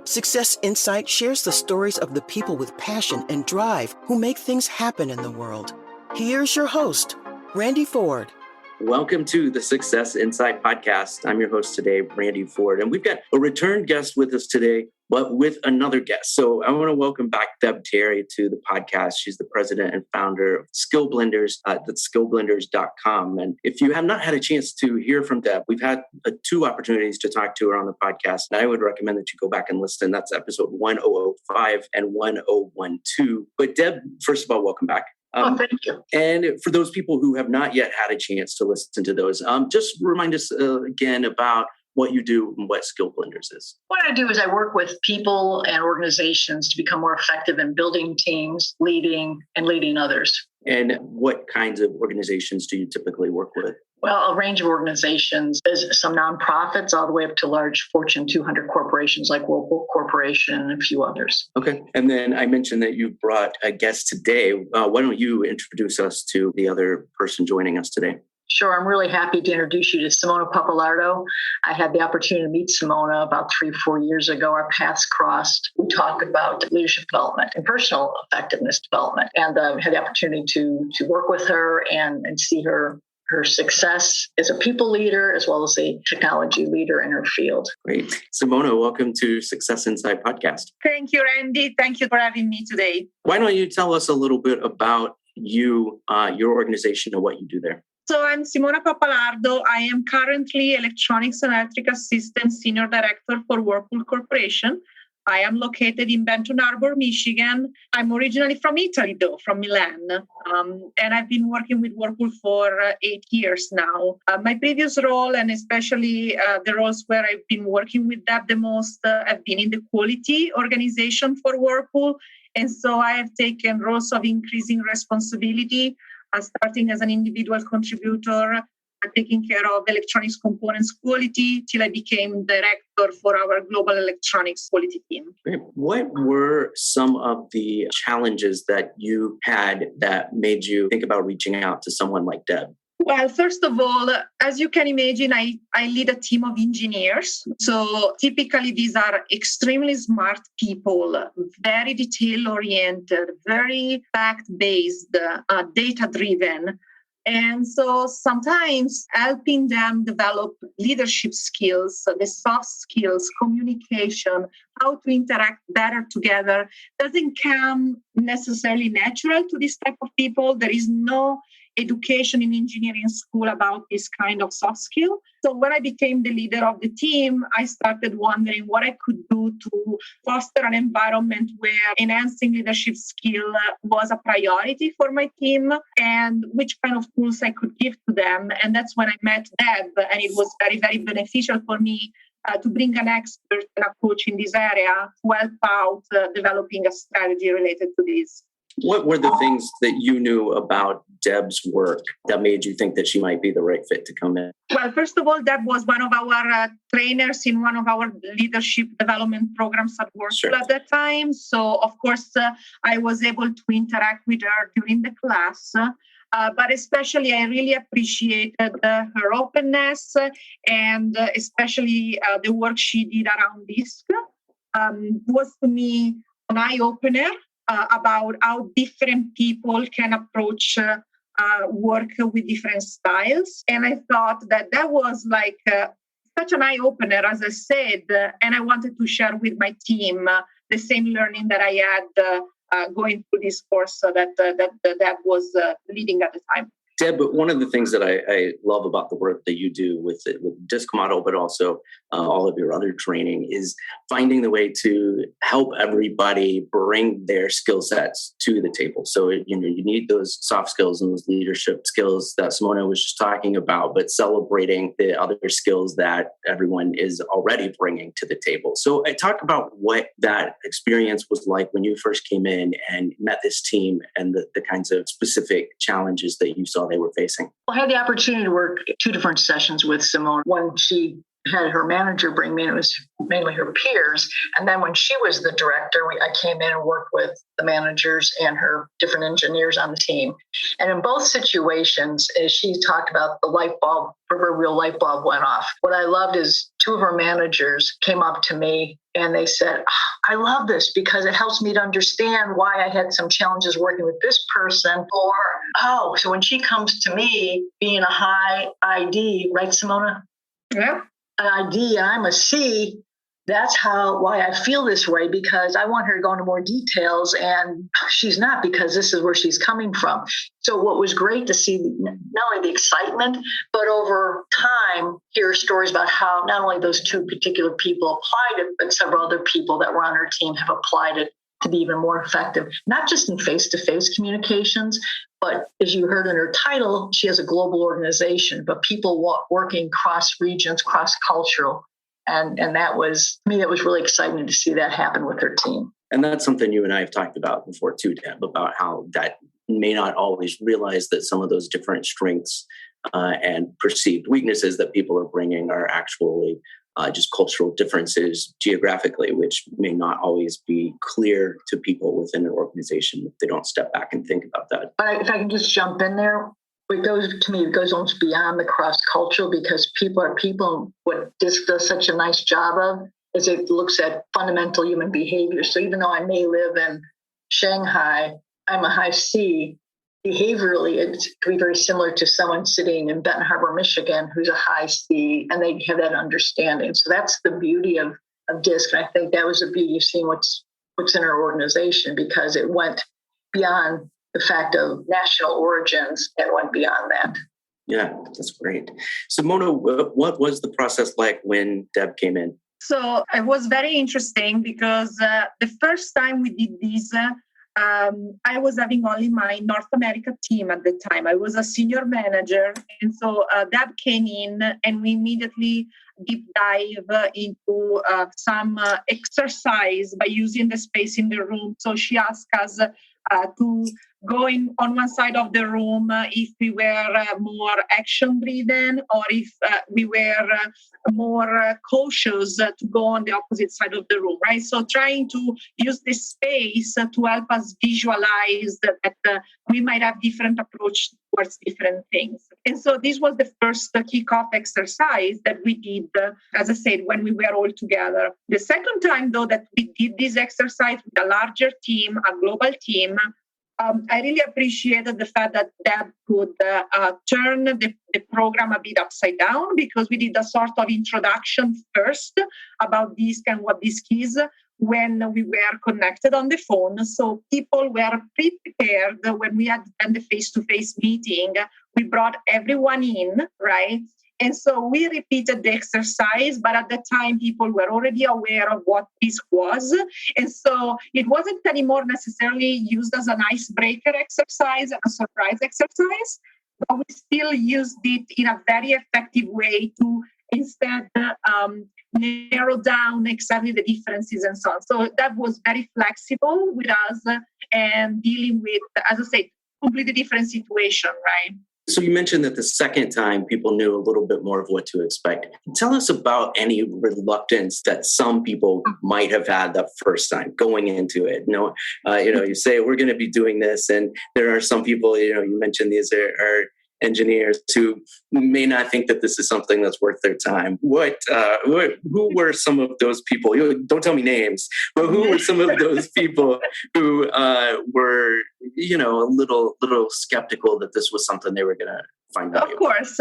Success Insight shares the stories of the people with passion and drive who make things happen in the world. Here's your host, Randy Ford. Welcome to the Success Insight podcast. I'm your host today, Randy Ford, and we've got a return guest with us today, but with another guest. So I want to welcome back Deb Terry to the podcast. She's the president and founder of Skillblenders at skillblenders.com. And if you have not had a chance to hear from Deb, we've had two opportunities to talk to her on the podcast. And I would recommend that you go back and listen. That's episode 1005 and 1012. But Deb, first of all, welcome back. Thank you. And for those people who have not yet had a chance to listen to those, just remind us again about what you do and what Skillblenders is. What I do is I work with people and organizations to become more effective in building teams, leading others. And what kinds of organizations do you typically work with? Well, a range of organizations. There's some nonprofits all the way up to large Fortune 200 corporations like Whirlpool Corporation and a few others. Okay. And then I mentioned that you brought a guest today. Why don't you introduce us to the other person joining us today? Sure. I'm really happy to introduce you to Simona Pappalardo. I had the opportunity to meet Simona about 3 or 4 years ago. Our paths crossed. We talked about leadership development and personal effectiveness development. And had the opportunity to work with her and see her success as a people leader as well as a technology leader in her field. Great. Simona, welcome to Success Insight podcast. Thank you, Randy. Thank you for having me today. Why don't you tell us a little bit about you, your organization, and what you do there? So I'm Simona Pappalardo. I am currently Electronics and Electric Assistant Senior Director for Whirlpool Corporation. I am located in Benton Harbor, Michigan. I'm originally from Italy, though, from Milan. And I've been working with Whirlpool for 8 years now. My previous role, and especially the roles where I've been working with that the most, have been in the quality organization for Whirlpool. And so I have taken roles of increasing responsibility, starting as an individual contributor, taking care of electronics components quality, till I became director for our global electronics quality team. What were some of the challenges that you had that made you think about reaching out to someone like Deb? Well, first of all, as you can imagine, I lead a team of engineers. So typically these are extremely smart people, very detail-oriented, very fact-based, data-driven. And so sometimes helping them develop leadership skills, the soft skills, communication, how to interact better together doesn't come necessarily natural to this type of people. There is no education in engineering school about this kind of soft skill. So when I became the leader of the team, I started wondering what I could do to foster an environment where enhancing leadership skill was a priority for my team and which kind of tools I could give to them. And that's when I met Deb, and it was very, very beneficial for me to bring an expert and a coach in this area to help out developing a strategy related to this. What were the things that you knew about Deb's work that made you think that she might be the right fit to come in? Well, first of all, Deb was one of our trainers in one of our leadership development programs at Whirlpool at that time. So, of course, I was able to interact with her during the class. But especially, I really appreciated her openness and especially the work she did around DISC. Was to me an eye-opener about how different people can approach work with different styles. And I thought that was like such an eye-opener, as I said, and I wanted to share with my team the same learning that I had going through this course that was leading at the time. Deb, one of the things that I love about the work that you do with DISC model, but also all of your other training, is finding the way to help everybody bring their skill sets to the table. So, you need those soft skills and those leadership skills that Simona was just talking about, but celebrating the other skills that everyone is already bringing to the table. So talk about what that experience was like when you first came in and met this team and the kinds of specific challenges that you saw they were facing. I had the opportunity to work 2 different sessions with Simone. One, she had her manager bring me, and it was mainly her peers. And then when she was the director, I came in and worked with the managers and her different engineers on the team. And in both situations, as she talked about the light bulb, proverbial light bulb went off. What I loved is two of her managers came up to me and they said, I love this because it helps me to understand why I had some challenges working with this person. Or, so when she comes to me being a high ID, right, Simona? Yeah. An ID, I'm a C. That's why I feel this way, because I want her to go into more details, and she's not, because this is where she's coming from. So what was great to see, not only the excitement, but over time, hear stories about how not only those two particular people applied it, but several other people that were on her team have applied it to be even more effective, not just in face-to-face communications, but as you heard in her title, she has a global organization, but people working cross regions, cross-cultural. And that was, to me, that was really exciting to see that happen with her team. And that's something you and I have talked about before too, Deb, about how that may not always realize that some of those different strengths and perceived weaknesses that people are bringing are actually just cultural differences geographically, which may not always be clear to people within an organization if they don't step back and think about that. But if I can just jump in there, it goes almost beyond the cross-cultural, because people are people. What DISC does such a nice job of is it looks at fundamental human behavior. So even though I may live in Shanghai, I'm a high C. Behaviorally, it could be very similar to someone sitting in Benton Harbor, Michigan, who's a high C, and they have that understanding. So that's the beauty of DISC. And I think that was the beauty of seeing what's in our organization, because it went beyond the fact of national origins and went beyond that. Yeah, that's great. Simona, what was the process like when Deb came in? So it was very interesting because the first time we did this, I was having only my North America team at the time. I was a senior manager. And so Deb came in and we immediately deep dive into some exercise by using the space in the room. So she asked us to go in on one side of the room if we were more action-driven, or if we were more cautious to go on the opposite side of the room, right? So trying to use this space to help us visualize that we might have different approach towards different things. And so this was the first kickoff exercise that we did, as I said, when we were all together. The second time, though, that we did this exercise with a larger team, a global team, I really appreciated the fact that Deb could turn the program a bit upside down, because we did a sort of introduction first about DISC and what DISC is when we were connected on the phone. So people were prepared when we had done the face-to-face meeting. We brought everyone in, right? And so we repeated the exercise, but at the time, people were already aware of what this was. And so it wasn't anymore necessarily used as an icebreaker exercise, a surprise exercise, but we still used it in a very effective way to instead narrow down exactly the differences and so on. So that was very flexible with us and dealing with, as I said, completely different situation, right? So you mentioned that the second time people knew a little bit more of what to expect. Tell us about any reluctance that some people might have had the first time going into it. You say we're going to be doing this, and there are some people. You mentioned these are engineers who may not think that this is something that's worth their time. Who were some of those people? Don't tell me names, but who were some of those people who were, a little skeptical that this was something they were going to find out? Of course.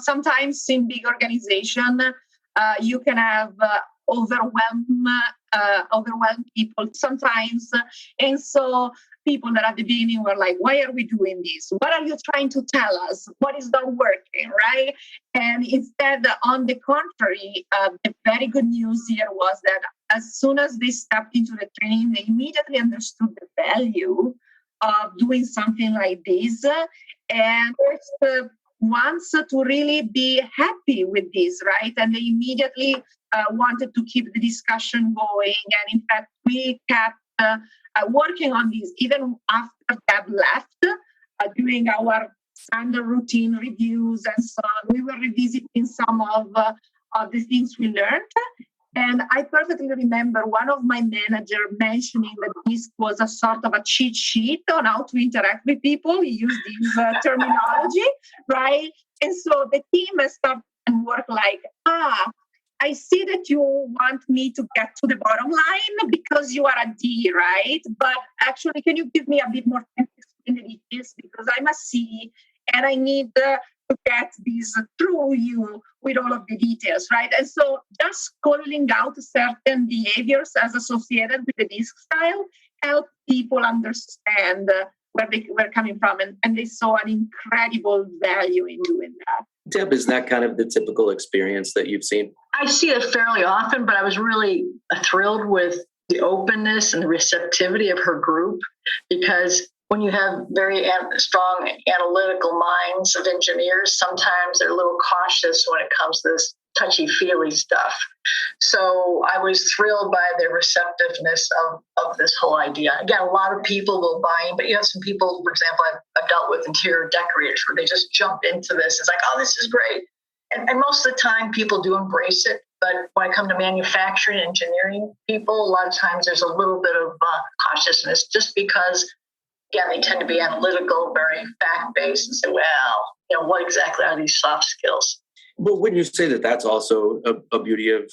Sometimes in big organization, you can have overwhelmed people sometimes. And so people that at the beginning were like, why are we doing this? What are you trying to tell us? What is not working, right? And instead, on the contrary, the very good news here was that as soon as they stepped into the training, they immediately understood the value of doing something like this. And wants to really be happy with this, right? And they immediately wanted to keep the discussion going. And in fact, we kept working on this even after Deb left during our standard routine reviews and so on. We were revisiting some of the things we learned. And I perfectly remember one of my managers mentioning that this was a sort of a cheat sheet on how to interact with people. He used this terminology, right? And so the team has started and work like, I see that you want me to get to the bottom line because you are a D, right? But actually, can you give me a bit more time to explain the details? Because I'm a C and I need to get this through you with all of the details, right? And so just calling out certain behaviors as associated with the DISC style help people understand where they were coming from. And they saw an incredible value in doing that. Deb, is that kind of the typical experience that you've seen? I see it fairly often, but I was really thrilled with the openness and the receptivity of her group, because when you have very strong analytical minds of engineers, sometimes they're a little cautious when it comes to this touchy-feely stuff. So I was thrilled by the receptiveness of this whole idea. Again, a lot of people will buy in, but you have some people, for example, I've dealt with interior decorators where they just jump into this. It's like, oh, this is great. And most of the time, people do embrace it. But when I come to manufacturing and engineering people, a lot of times there's a little bit of cautiousness just because, again, they tend to be analytical, very fact-based, and say, well, what exactly are these soft skills? But wouldn't you say that that's also a beauty of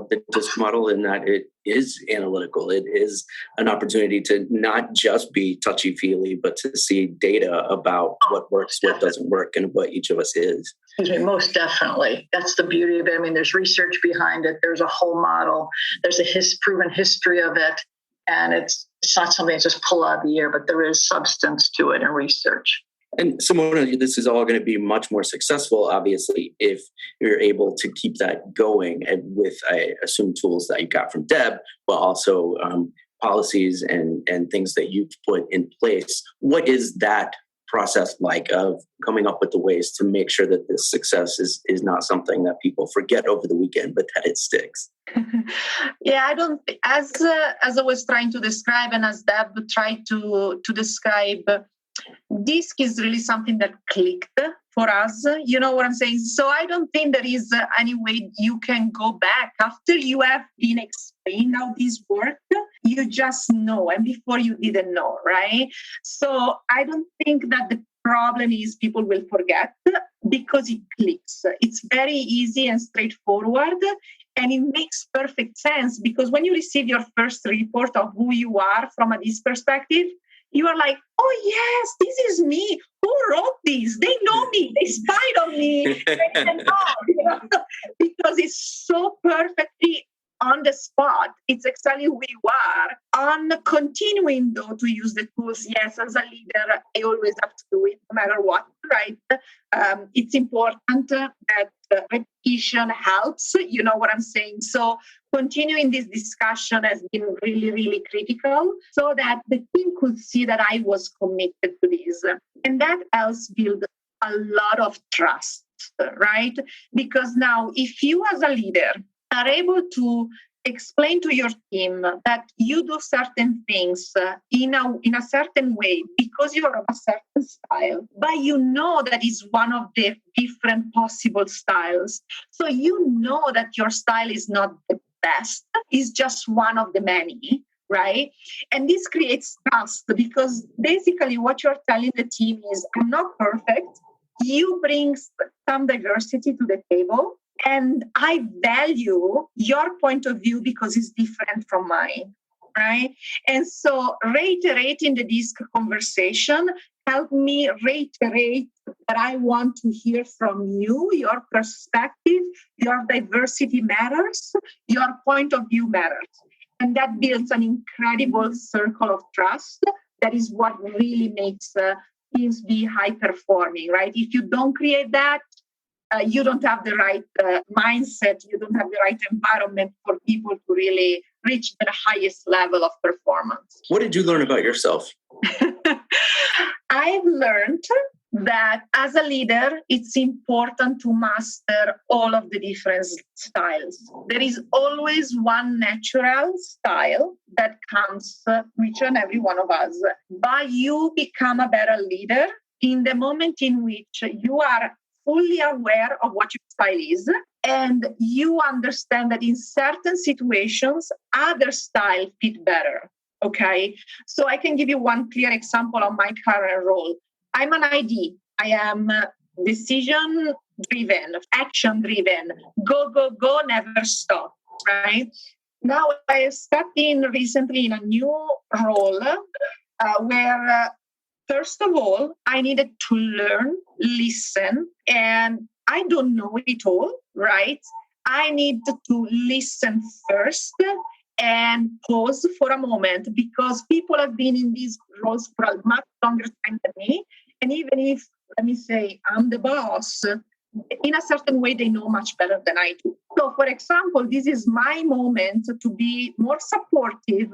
the DISC model, in that it is analytical? It is an opportunity to not just be touchy-feely, but to see data about what works, what doesn't work, and what each of us is. Most definitely. That's the beauty of it. I mean, there's research behind it. There's a whole model. There's a proven history of it. And it's not something that's just pull out of the air, but there is substance to it and research. And Simona, this is all going to be much more successful, obviously, if you're able to keep that going, and with, I assume, tools that you got from Deb, but also policies and things that you've put in place. What is that process like of coming up with the ways to make sure that this success is not something that people forget over the weekend, but that it sticks? Yeah, I don't. As I was trying to describe, and as Deb tried to describe, DISC is really something that clicked for us. You know what I'm saying? So I don't think there is any way you can go back after you have been explained how this works. You just know, and before you didn't know, right? So I don't think that the problem is people will forget, because it clicks. It's very easy and straightforward, and it makes perfect sense, because when you receive your first report of who you are from a DISC perspective, you are like, oh, yes, this is me. Who wrote this? They know me. They spied on me. They didn't know, because it's so perfectly on the spot. It's exactly who you are. On continuing, though, to use the tools, yes, as a leader, I always have to do it no matter what, right? It's important that repetition helps. You know what I'm saying? So continuing this discussion has been really, really critical, so that the team could see that I was committed to this. And that helps build a lot of trust, right? Because now, if you as a leader are able to explain to your team that you do certain things in a certain way because you're of a certain style, but you know that is one of the different possible styles. So you know that your style is not the best, it's just one of the many, right? And this creates trust, because basically what you're telling the team is, I'm not perfect. You bring some diversity to the table, and I value your point of view because it's different from mine, right? And so reiterating the DISC conversation helped me reiterate that I want to hear from you, your perspective, your diversity matters, your point of view matters. And that builds an incredible circle of trust. That is what really makes teams be high performing, right? If you don't create that, you don't have the right mindset, you don't have the right environment for people to really reach the highest level of performance. What did you learn about yourself? I've learned that as a leader, it's important to master all of the different styles. There is always one natural style that comes to each and every one of us. But you become a better leader in the moment in which you are fully aware of what your style is, and you understand that in certain situations, other style fit better. Okay. So I can give you one clear example of my current role. I'm an ID. I am decision driven, action driven, go, go, go, never stop. Right. Now I stepped in recently in a new role where first of all, I needed to learn, listen, and I don't know it all, right? I need to listen first and pause for a moment because people have been in these roles for a much longer time than me. And even if, let me say, I'm the boss, in a certain way, they know much better than I do. So, for example, this is my moment to be more supportive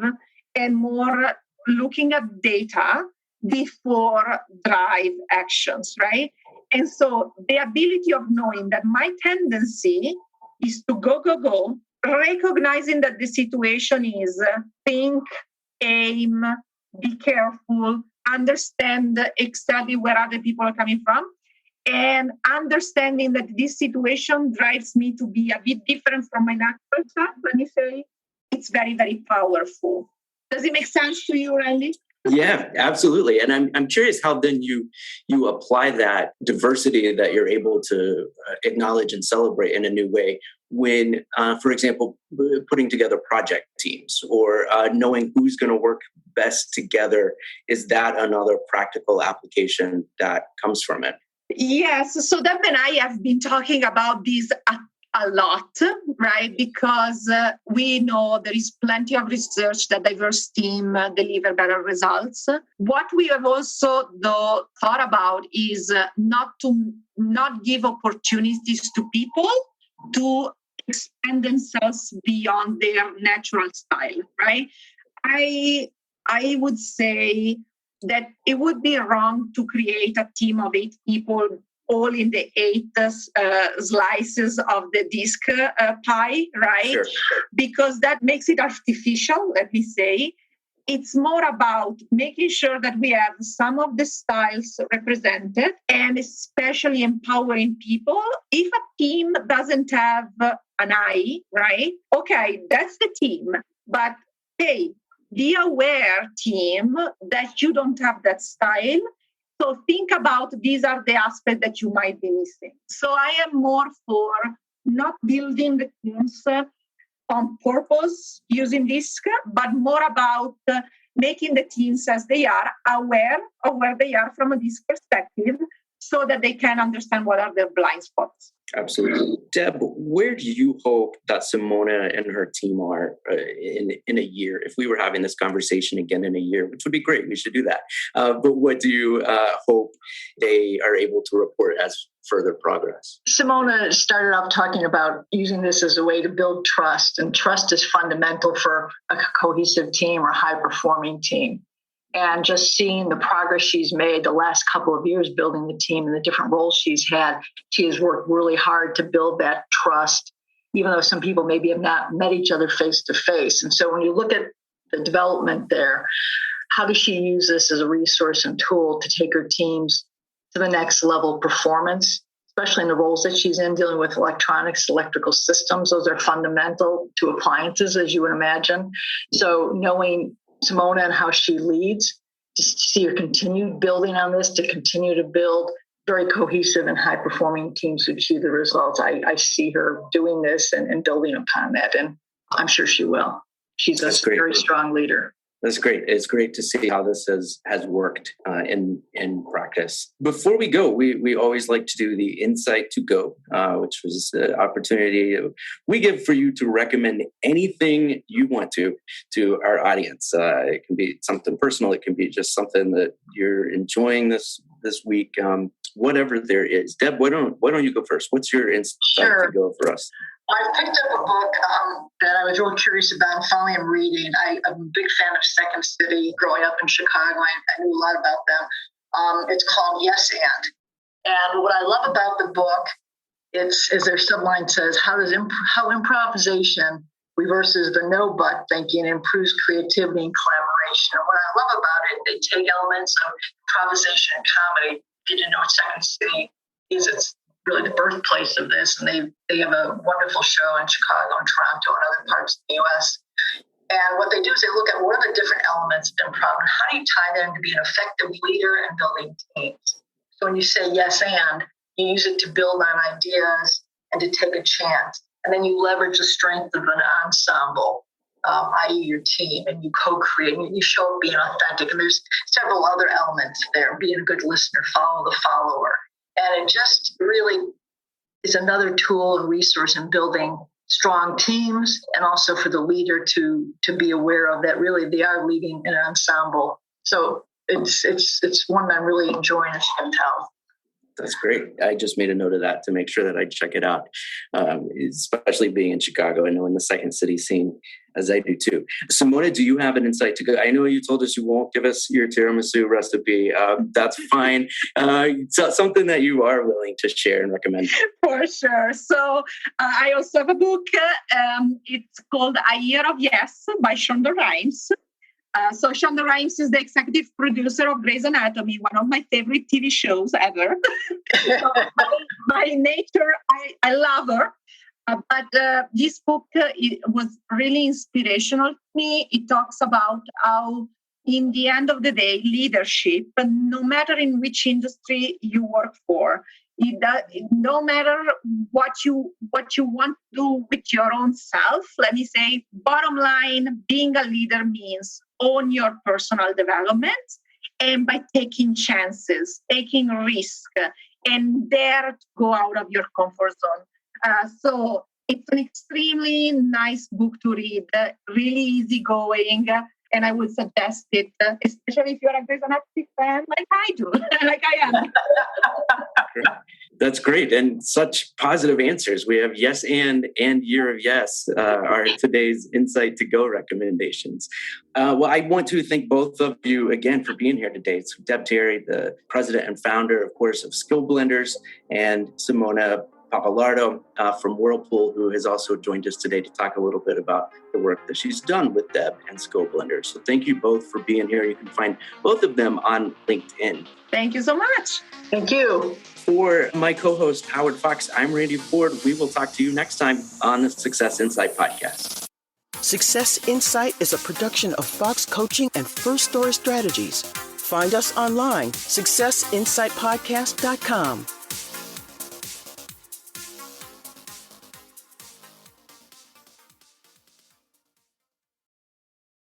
and more looking at data before drive actions, right? And so the ability of knowing that my tendency is to go, go, go, recognizing that the situation is think, aim, be careful, understand exactly where other people are coming from, and understanding that this situation drives me to be a bit different from my natural self, let me say, it's very, very powerful. Does it make sense to you, Randy? Yeah, absolutely. And I'm curious how then you apply that diversity that you're able to acknowledge and celebrate in a new way when, for example, putting together project teams or knowing who's going to work best together. Is that another practical application that comes from it? Yes. So Deb and I have been talking about this a lot, right? Because we know there is plenty of research that diverse teams deliver better results. What we have also though thought about is not give opportunities to people to expand themselves beyond their natural style, right? I would say that it would be wrong to create a team of 8 people all in the 8 slices of the disc pie, right? Sure. Because that makes it artificial, let me say. It's more about making sure that we have some of the styles represented and especially empowering people. If a team doesn't have an eye, right? Okay, that's the team. But hey, be aware, team, that you don't have that style. So think about these are the aspects that you might be missing. So I am more for not building the teams on purpose using DISC, but more about making the teams as they are aware of where they are from a DISC perspective so that they can understand what are their blind spots. Absolutely. Deb, where do you hope that Simona and her team are in a year? If we were having this conversation again in a year, which would be great, we should do that. But what do you hope they are able to report as further progress? Simona started off talking about using this as a way to build trust, and trust is fundamental for a cohesive team or high-performing team. And just seeing the progress she's made the last couple of years building the team and the different roles she's had, she has worked really hard to build that trust, even though some people maybe have not met each other face to face. And so when you look at the development there, how does she use this as a resource and tool to take her teams to the next level of performance, especially in the roles that she's in, dealing with electronics, electrical systems? Those are fundamental to appliances, as you would imagine. So knowing Simona and how she leads, just to see her continue building on this, to continue to build very cohesive and high-performing teams who achieve the results. I see her doing this and building upon that, and I'm sure she will. She's a very strong leader. That's great. It's great to see how this has worked in practice. Before we go, we always like to do the Insight to Go, which was the opportunity we give for you to recommend anything you want to our audience. It can be something personal. It can be just something that you're enjoying this week. Whatever there is. Deb, why don't you go first? What's your Insight to Go for us? I picked up a book that I was real curious about and finally I'm reading. I'm a big fan of Second City. Growing up in Chicago, I knew a lot about them. It's called Yes And what I love about the book, is their subline says, how improvisation reverses the no but thinking, improves creativity and collaboration. And what I love about it, they take elements of improvisation and comedy if you didn't know what Second City is, it's really the birthplace of this. And they have a wonderful show in Chicago and Toronto and other parts of the U.S. And what they do is they look at what are the different elements of empowerment. How do you tie them to be an effective leader and building teams? So when you say yes and, you use it to build on ideas and to take a chance. And then you leverage the strength of an ensemble, i.e. your team, and you co-create. And you show being authentic. And there's several other elements there. Being a good listener, follow the follower. And it just really is another tool and resource in building strong teams, and also for the leader to be aware of that really they are leading an ensemble. So it's one that I'm really enjoying, as you can tell. That's great. I just made a note of that to make sure that I check it out, especially being in Chicago and knowing the Second City scene as I do too. Simona, do you have an insight to go? I know you told us you won't give us your tiramisu recipe. That's fine. So something that you are willing to share and recommend. For sure. So I also have a book. It's called A Year of Yes by Shonda Rhimes. So Shonda Rhimes is the executive producer of Grey's Anatomy, one of my favorite TV shows ever. So by nature, I love her. But this book it was really inspirational to me. It talks about how, in the end of the day, leadership, no matter in which industry you work for, no matter what you want to do with your own self, let me say, bottom line, being a leader means own your personal development, and by taking chances, taking risk, and dare to go out of your comfort zone. So it's an extremely nice book to read, really easygoing, and I would suggest it, especially if you're a Grey's Anatomy fan like I do, like I am. That's great. And such positive answers. We have yes and Year of Yes are today's Insight to Go recommendations. Well, I want to thank both of you again for being here today. It's Deb Terry, the president and founder, of course, of Skillblenders, and Simona Pappalardo from Whirlpool, who has also joined us today to talk a little bit about the work that she's done with Deb and Skillblenders. So thank you both for being here. You can find both of them on LinkedIn. Thank you so much. Thank you. For my co-host, Howard Fox, I'm Randy Ford. We will talk to you next time on the Success Insight podcast. Success Insight is a production of Fox Coaching and First Story Strategies. Find us online, successinsightpodcast.com.